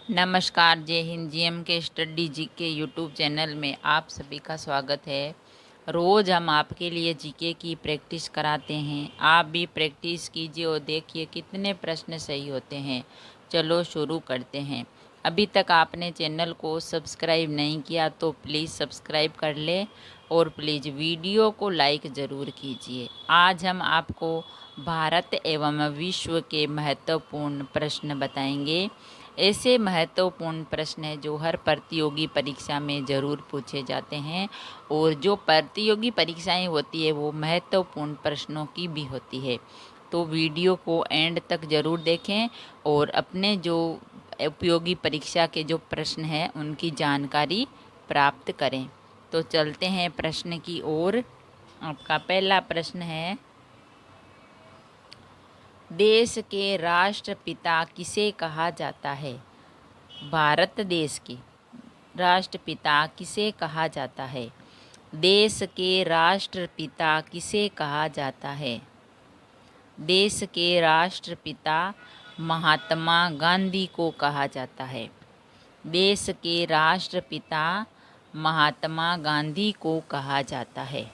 नमस्कार, जय हिंद। जीएम के स्टडी जीके यूट्यूब चैनल में आप सभी का स्वागत है। रोज़ हम आपके लिए जीके की प्रैक्टिस कराते हैं। आप भी प्रैक्टिस कीजिए और देखिए कितने प्रश्न सही होते हैं। चलो शुरू करते हैं। अभी तक आपने चैनल को सब्सक्राइब नहीं किया तो प्लीज़ सब्सक्राइब कर ले और प्लीज़ वीडियो को लाइक ज़रूर कीजिए। आज हम आपको भारत एवं विश्व के महत्वपूर्ण प्रश्न बताएंगे। ऐसे महत्वपूर्ण प्रश्न हैं जो हर प्रतियोगी परीक्षा में ज़रूर पूछे जाते हैं और जो प्रतियोगी परीक्षाएं होती है वो महत्वपूर्ण प्रश्नों की भी होती है। तो वीडियो को एंड तक ज़रूर देखें और अपने जो उपयोगी परीक्षा के जो प्रश्न हैं उनकी जानकारी प्राप्त करें। तो चलते हैं प्रश्न की ओर। आपका पहला प्रश्न है, देश के राष्ट्रपिता किसे कहा जाता है? भारत देश के राष्ट्रपिता किसे कहा जाता है? देश के राष्ट्रपिता किसे कहा जाता है? देश के राष्ट्रपिता महात्मा गांधी को कहा जाता है। देश के राष्ट्रपिता महात्मा गांधी को कहा जाता है।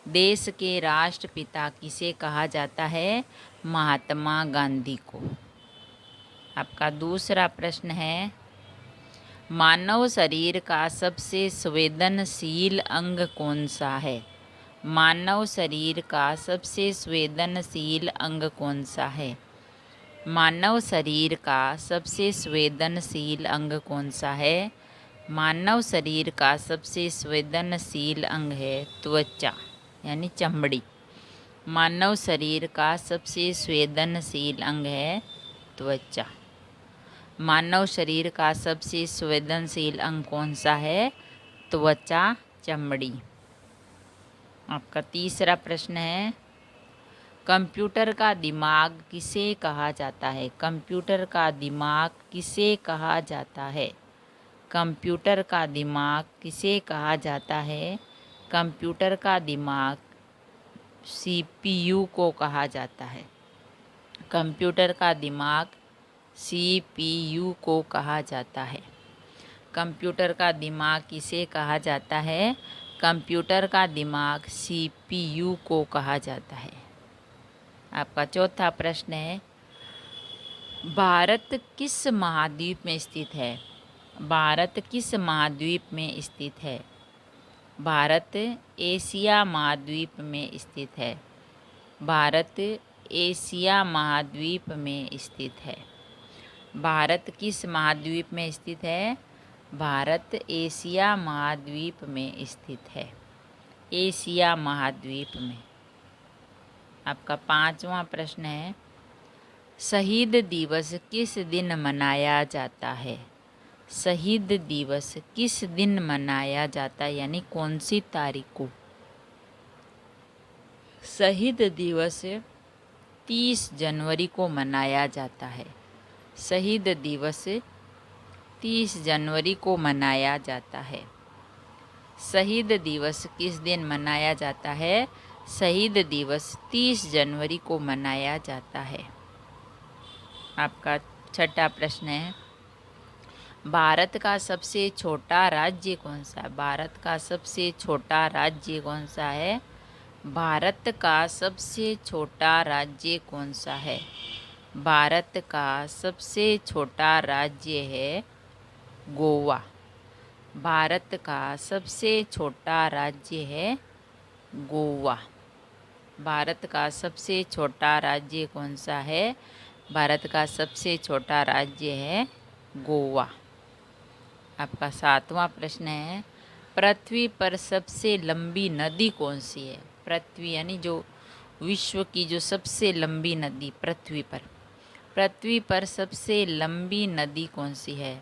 देश के राष्ट्रपिता किसे कहा जाता है? महात्मा गांधी को। आपका दूसरा प्रश्न है, मानव शरीर का सबसे संवेदनशील अंग कौन सा है? मानव शरीर का सबसे संवेदनशील अंग कौन सा है? मानव शरीर का सबसे संवेदनशील अंग कौन सा है? मानव शरीर का सबसे संवेदनशील अंग है त्वचा यानी चमड़ी। मानव शरीर का सबसे संवेदनशील अंग है त्वचा। मानव शरीर का सबसे संवेदनशील अंग कौन सा है? त्वचा, चमड़ी। आपका तीसरा प्रश्न है, कंप्यूटर का दिमाग किसे कहा जाता है? कंप्यूटर का दिमाग किसे कहा जाता है? कंप्यूटर का दिमाग किसे कहा जाता है? कंप्यूटर का दिमाग सीपीयू को कहा जाता है। कंप्यूटर का दिमाग सीपीयू को कहा जाता है। कंप्यूटर का दिमाग किसे कहा जाता है? कंप्यूटर का दिमाग सीपीयू को कहा जाता है। आपका चौथा प्रश्न है, भारत किस महाद्वीप में स्थित है? भारत किस महाद्वीप में स्थित है? भारत एशिया महाद्वीप में स्थित है। भारत एशिया महाद्वीप में स्थित है। भारत किस महाद्वीप में स्थित है? भारत एशिया महाद्वीप में स्थित है। एशिया महाद्वीप में। आपका पांचवा प्रश्न है, शहीद दिवस किस दिन मनाया जाता है? शहीद दिवस किस दिन मनाया जाता है यानी कौन सी तारीख को? शहीद दिवस 30 जनवरी को मनाया जाता है। शहीद दिवस 30 जनवरी को मनाया जाता है। शहीद दिवस किस दिन मनाया जाता है? शहीद दिवस 30 जनवरी को मनाया जाता है। आपका छठा प्रश्न है, भारत का सबसे छोटा राज्य कौन सा है? भारत का सबसे छोटा राज्य कौन सा है? भारत का सबसे छोटा राज्य कौन सा है? भारत का सबसे छोटा राज्य है गोवा। भारत का सबसे छोटा राज्य है गोवा। भारत का सबसे छोटा राज्य कौन सा है? भारत का सबसे छोटा राज्य है गोवा। आपका सातवां प्रश्न है, पृथ्वी पर सबसे लंबी नदी कौन सी है? पृथ्वी यानी जो विश्व की जो सबसे लंबी नदी पृथ्वी पर सबसे लंबी नदी कौन सी है?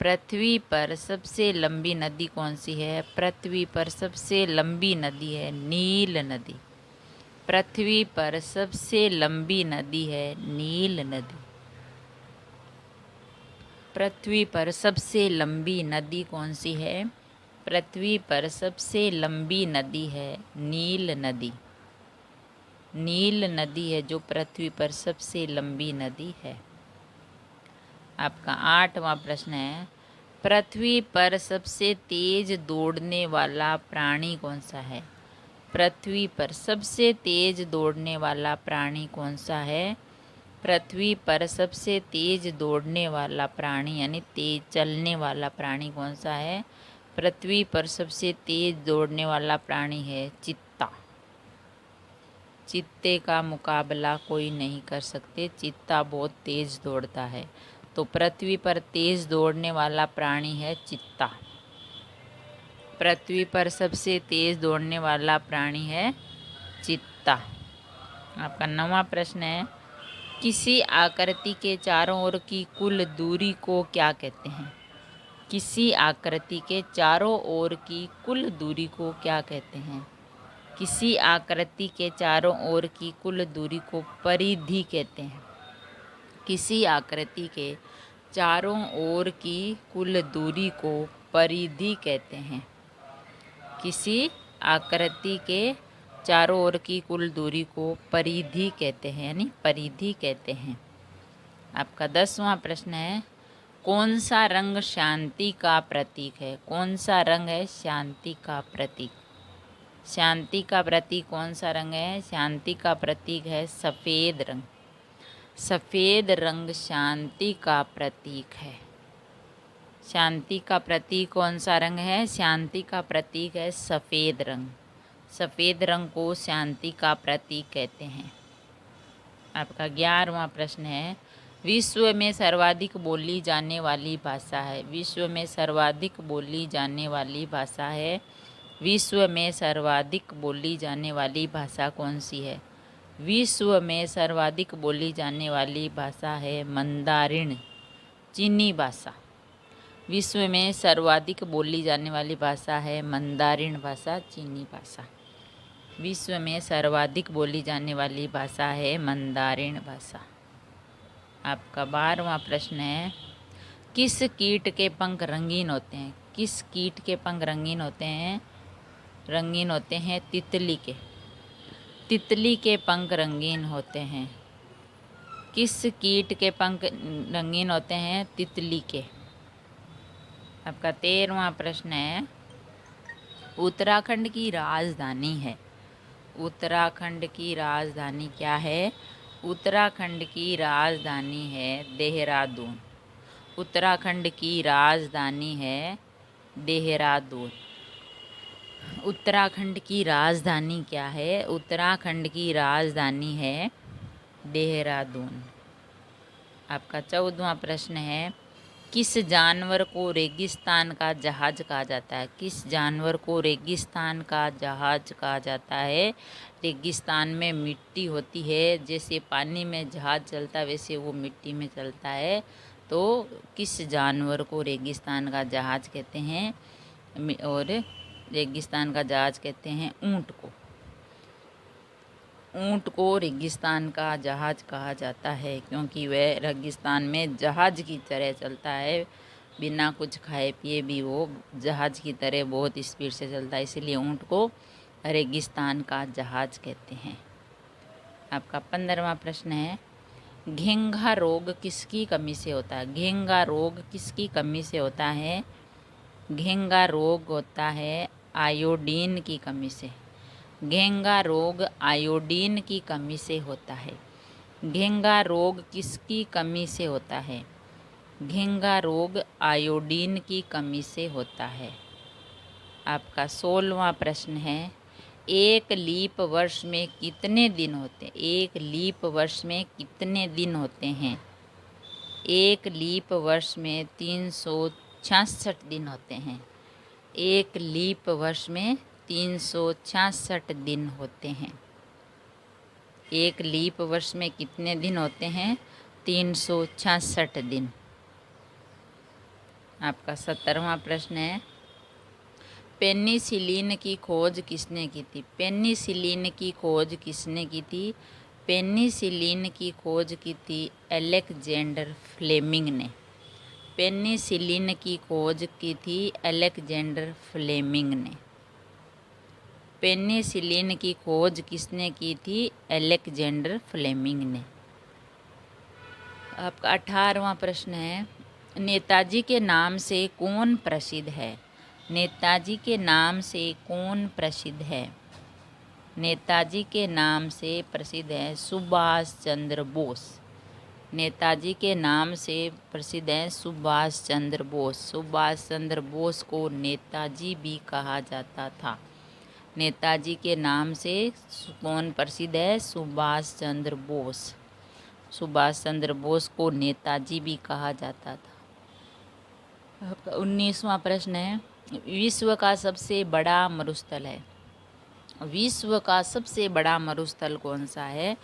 पृथ्वी पर सबसे लंबी नदी कौन सी है? पृथ्वी पर सबसे लंबी नदी है नील नदी। पृथ्वी पर सबसे लंबी नदी है नील नदी। पृथ्वी पर सबसे लंबी नदी कौन सी है? पृथ्वी पर सबसे लंबी नदी है नील नदी। नील नदी है जो पृथ्वी पर सबसे लंबी नदी है। आपका 8वां प्रश्न है, पृथ्वी पर सबसे तेज दौड़ने वाला प्राणी कौन सा है? पृथ्वी पर सबसे तेज दौड़ने वाला प्राणी कौन सा है? पृथ्वी पर सबसे तेज दौड़ने वाला प्राणी यानी तेज चलने वाला प्राणी कौन सा है? पृथ्वी पर सबसे तेज दौड़ने वाला प्राणी है चीता। चीते का मुकाबला कोई नहीं कर सकते, चीता बहुत तेज दौड़ता है। तो पृथ्वी पर तेज दौड़ने वाला प्राणी है चीता। पृथ्वी पर सबसे तेज दौड़ने वाला प्राणी है चीता। आपका 9वां प्रश्न है, किसी आकृति के चारों ओर की कुल दूरी को क्या कहते हैं? किसी आकृति के चारों ओर की कुल दूरी को क्या कहते हैं? किसी आकृति के चारों ओर की कुल दूरी को परिधि कहते हैं। किसी आकृति के चारों ओर की कुल दूरी को परिधि कहते हैं। किसी आकृति के चारों ओर की कुल दूरी को परिधि कहते हैं यानी परिधि कहते हैं। आपका 10वां प्रश्न है, कौन सा रंग शांति का प्रतीक है? कौन सा रंग है शांति का प्रतीक? शांति का प्रतीक कौन सा रंग है? शांति का प्रतीक है सफ़ेद रंग। सफ़ेद रंग शांति का प्रतीक है। शांति का प्रतीक कौन सा रंग है? शांति का प्रतीक है सफ़ेद रंग। सफ़ेद रंग को शांति का प्रतीक कहते हैं। आपका 11वां प्रश्न है, विश्व में सर्वाधिक बोली जाने वाली भाषा है? विश्व में सर्वाधिक बोली जाने वाली भाषा है? विश्व में सर्वाधिक बोली जाने वाली भाषा कौन सी है? विश्व में सर्वाधिक बोली जाने वाली भाषा है मंदारिन, चीनी भाषा। विश्व में सर्वाधिक बोली जाने वाली भाषा है मंदारिन भाषा, चीनी भाषा। विश्व में सर्वाधिक बोली जाने वाली भाषा है मंदारिन भाषा। आपका 12वां प्रश्न है, किस कीट के पंख रंगीन होते हैं? किस कीट के पंख रंगीन होते हैं? रंगीन होते हैं तितली के। तितली के पंख रंगीन होते हैं। किस कीट के पंख रंगीन होते हैं? तितली के। आपका 13वां प्रश्न है, उत्तराखंड की राजधानी है? उत्तराखंड की राजधानी क्या है? उत्तराखंड की राजधानी है देहरादून। उत्तराखंड की राजधानी है देहरादून। उत्तराखंड की राजधानी क्या है? उत्तराखंड की राजधानी है देहरादून। आपका 14वां प्रश्न है, किस जानवर को रेगिस्तान का जहाज कहा जाता है? किस जानवर को रेगिस्तान का जहाज कहा जाता है? रेगिस्तान में मिट्टी होती है, जैसे पानी में जहाज चलता है वैसे वो मिट्टी में चलता है। तो किस जानवर को रेगिस्तान का जहाज कहते हैं? और रेगिस्तान का जहाज कहते हैं ऊँट को। ऊँट को रेगिस्तान का जहाज कहा जाता है क्योंकि वह रेगिस्तान में जहाज की तरह चलता है। बिना कुछ खाए पिए भी वो जहाज की तरह बहुत स्पीड से चलता है, इसलिए ऊँट को रेगिस्तान का जहाज कहते हैं। आपका 15वां प्रश्न है, घेंघा रोग किसकी कमी से होता है? घेंघा रोग किसकी कमी से होता है? घेंघा रोग होता है आयोडीन की कमी से। घेंघा रोग आयोडीन की कमी से होता है। घेंघा रोग किसकी कमी से होता है? घेंघा रोग आयोडीन की कमी से होता है। आपका 16वां प्रश्न है, एक लीप वर्ष में कितने दिन होते हैं? एक लीप वर्ष में कितने दिन होते हैं? एक लीप वर्ष में 366 दिन होते हैं। एक लीप वर्ष में 366 दिन होते हैं। एक लीप वर्ष में कितने दिन होते हैं? 366 दिन। आपका 17वां प्रश्न है, पेनिसिलिन की खोज किसने की थी? पेनिसिलिन की खोज किसने की थी? पेनिसिलिन की खोज की थी अलेक्जेंडर फ्लेमिंग ने। पेनिसिलिन की खोज की थी अलेक्जेंडर फ्लेमिंग ने। पेनिसिलिन की खोज किसने की थी? अलेक्जेंडर फ्लेमिंग ने। आपका 18वां प्रश्न है, नेताजी के नाम से कौन प्रसिद्ध है? नेताजी के नाम से कौन प्रसिद्ध है? नेताजी के नाम से प्रसिद्ध है सुभाष चंद्र बोस। नेताजी के नाम से प्रसिद्ध हैं सुभाष चंद्र बोस। सुभाष चंद्र बोस को नेताजी भी कहा जाता था। नेताजी के नाम से कौन प्रसिद्ध है? सुभाष चंद्र बोस। सुभाष चंद्र बोस को नेताजी भी कहा जाता था। आपका 19वां प्रश्न है, विश्व का सबसे बड़ा मरुस्थल है। विश्व का सबसे बड़ा मरुस्थल कौन सा है?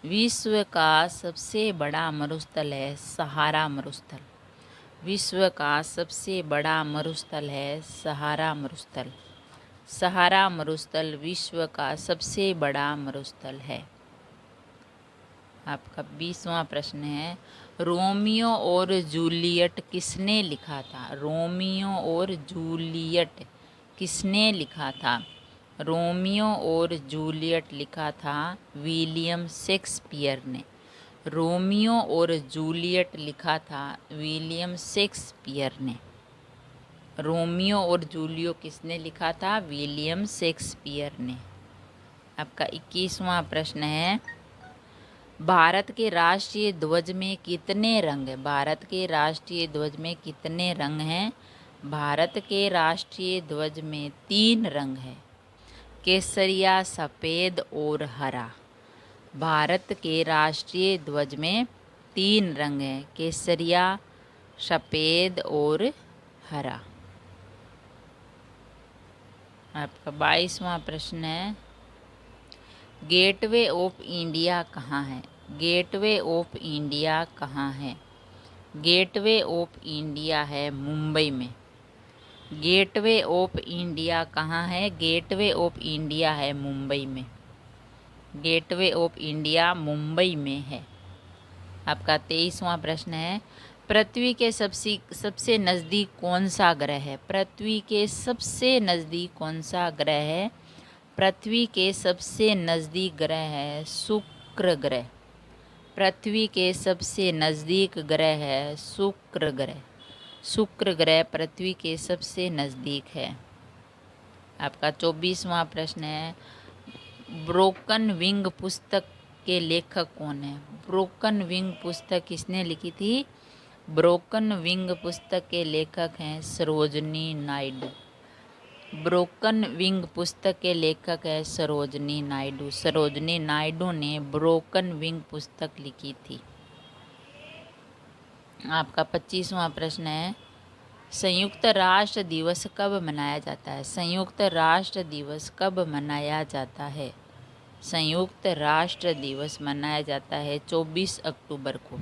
विश्व का सबसे बड़ा मरुस्थल है सहारा मरुस्थल। विश्व का सबसे बड़ा मरुस्थल है सहारा मरुस्थल। सहारा मरुस्थल विश्व का सबसे बड़ा मरुस्थल है। आपका 20वां प्रश्न है, रोमियो और जूलियट किसने लिखा था? रोमियो और जूलियट किसने लिखा था? रोमियो और जूलियट लिखा था विलियम शेक्सपियर ने। रोमियो और जूलियट लिखा था विलियम शेक्सपियर ने। रोमियो और जूलियो किसने लिखा था? विलियम शेक्सपियर ने। आपका 21वां प्रश्न है, भारत के राष्ट्रीय ध्वज में कितने रंग हैं? भारत के राष्ट्रीय ध्वज में कितने रंग हैं? भारत के राष्ट्रीय ध्वज में 3 रंग हैं, केसरिया, सफ़ेद और हरा। भारत के राष्ट्रीय ध्वज में 3 रंग हैं, केसरिया, सफ़ेद और हरा। आपका 22वां प्रश्न है, गेटवे ऑफ इंडिया कहाँ है? गेटवे ऑफ इंडिया कहाँ है? गेटवे ऑफ इंडिया है मुंबई में। गेटवे ऑफ इंडिया कहाँ है? गेटवे ऑफ इंडिया है मुंबई में। गेटवे ऑफ इंडिया मुंबई में है। आपका 23वां प्रश्न है, पृथ्वी के सबसे नज़दीक कौन सा ग्रह है? पृथ्वी के सबसे नज़दीक कौन सा ग्रह है? पृथ्वी के सबसे नज़दीक ग्रह है शुक्र ग्रह। पृथ्वी के सबसे नज़दीक ग्रह है शुक्र ग्रह। शुक्र ग्रह पृथ्वी के सबसे नज़दीक है। आपका 24वां प्रश्न है, ब्रोकन विंग पुस्तक के लेखक कौन है? ब्रोकन विंग पुस्तक किसने लिखी थी? ब्रोकन विंग पुस्तक के लेखक हैं सरोजनी नायडू। ब्रोकन विंग पुस्तक के लेखक है सरोजनी नायडू। सरोजनी नायडू ने ब्रोकन विंग पुस्तक लिखी थी। आपका 25वां प्रश्न है, संयुक्त राष्ट्र दिवस कब मनाया जाता है? संयुक्त राष्ट्र दिवस कब मनाया जाता है? संयुक्त राष्ट्र दिवस मनाया जाता है 24 अक्टूबर को।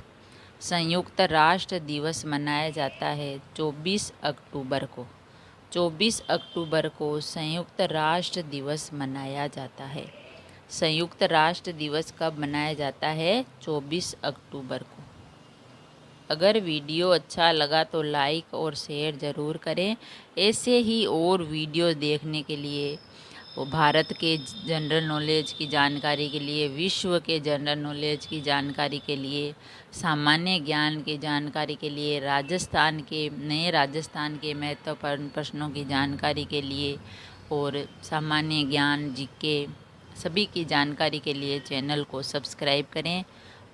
संयुक्त राष्ट्र दिवस मनाया जाता है 24 अक्टूबर को। 24 अक्टूबर को संयुक्त राष्ट्र दिवस मनाया जाता है। संयुक्त राष्ट्र दिवस कब मनाया जाता है? 24 अक्टूबर को। अगर वीडियो अच्छा लगा तो लाइक और शेयर ज़रूर करें। ऐसे ही और वीडियो देखने के लिए, वो भारत के जनरल नॉलेज की जानकारी के लिए, विश्व के जनरल नॉलेज की जानकारी के लिए, सामान्य ज्ञान की जानकारी के लिए, राजस्थान के महत्वपूर्ण प्रश्नों की जानकारी के लिए और सामान्य ज्ञान जीके सभी की जानकारी के लिए चैनल को सब्सक्राइब करें।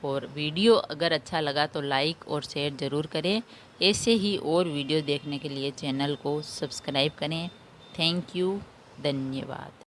और वीडियो अगर अच्छा लगा तो लाइक और शेयर ज़रूर करें। ऐसे ही और वीडियो देखने के लिए चैनल को सब्सक्राइब करें। थैंक यू, धन्यवाद।